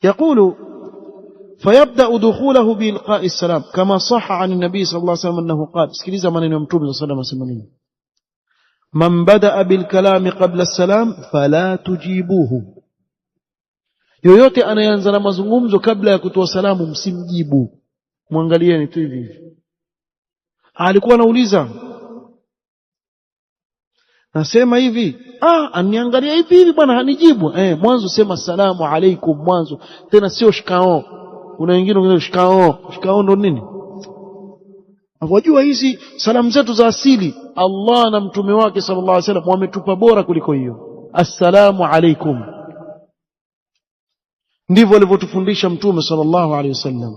يقول فيبدأ دخوله بإلقاء السلام كما صح عن النبي صلى الله عليه وسلم أنه قال اسكليزا من يمتوب صلى الله عليه وسلم من بدأ بالكلام قبل السلام فلا تجيبوه yoyote anayeanza na mazungumzo kabla ya kutoa salamu msimjibu muangalieni tu hivi alikuwa anauliza nasema hivi aniangalia hivi bwana hanijibu mwanzo sema assalamu alaikum mwanzo tena sio shikao kuna wengine wengine shikao ndo nini wajua hizi salamu zetu za asili Allah na mtume wake sallallahu alaihi wasallam wametupa bora kuliko hiyo assalamu alaikum ndivyo alivyotufundisha mtume sallallahu alaihi wasallam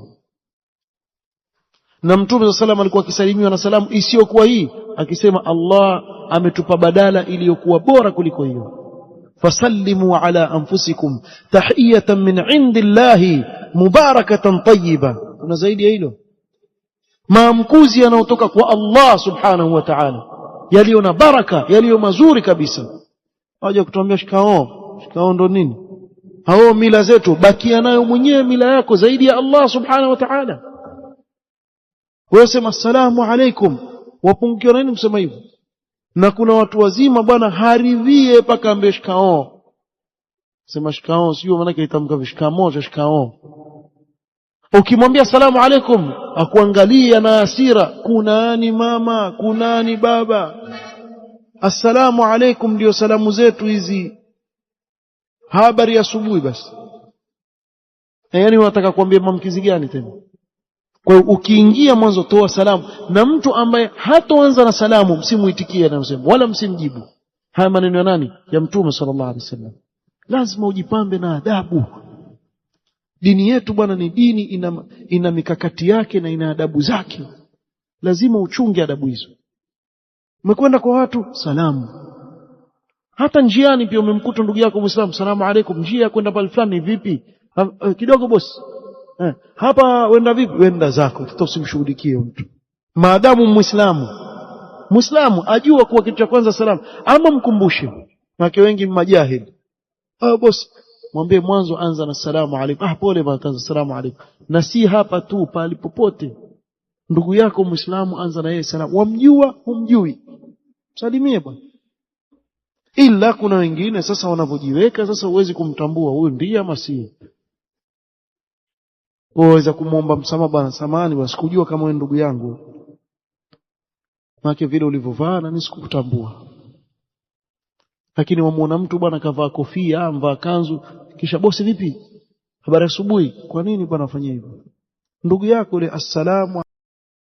na mtume sallallahu alikuwa akisalimiwa na salamu isiyokuwa hii akisema Allah ametupa badala iliyokuwa bora kuliko hiyo fasallimu ala anfusikum tahiyatan min indillahi mubarakatan tayyiba kuna zaidi ya hilo maamkuzi yanayotoka kwa Allah subhanahu wa ta'ala yaliyo na baraka yaliyo mazuri kabisa waje kutuambia shikao ndo nini hao mila zetu bakia nayo mwenyewe mila yako zaidi ya Allah subhanahu wa ta'ala wewe sema assalamu alaikum wapungiwa nini msema hivyo na kuna watu wazima bwana haridhie paka ambe shikao sema shikao sio maana yake itamka shikao ukimwambia assalamu alaikum akuangalia na hasira kunani mama kunani baba assalamu alaikum ndio salamu zetu hizi habari ya asubuhi basi yani unataka kuambia mamkizi gani tena kwa hiyo ukiingia mwanzo toa salamu na mtu ambaye hatoanza na salamu msimuitikie na msemo wala msimjibu haya maneno ya nani ya mtume sallallahu alaihi wasallam lazima ujipambe na adabu dini yetu bwana ni dini ina mikakati yake na ina adabu zake lazima uchunge adabu hizo umekwenda kwa watu salamu hata njiani pia umemkuta ndugu yako Muislamu salamu alaikum njia kwenda pale fulani vipi kidogo boss hapa wenda vipi wenda zako tutosimshughulikie mtu maadamu muislamu ajua kuwa kitu cha kwanza salamu ama mkumbushe wake wengi majahili boss mwambie mwanzo anza na salamu alaikum pole bwana salamu alaikum na si hapa tu pale popote ndugu yako Muislamu anza na yeye salamu wamjua humjui salimie bwana ila kuna wengine sasa wanavojiweka sasa huwezi kumtambua huyu ndiye ama si waweza kumuomba msamaha bwana samahani basi kujua kama wewe ndugu yangu maana vile ulivovaa na nisikutambua lakini wamuona mtu bwana kavaa kofia amvaa kanzu kisha bosi vipi habari asubuhi kwa nini bwana afanyia hivyo ndugu yako ile assalamu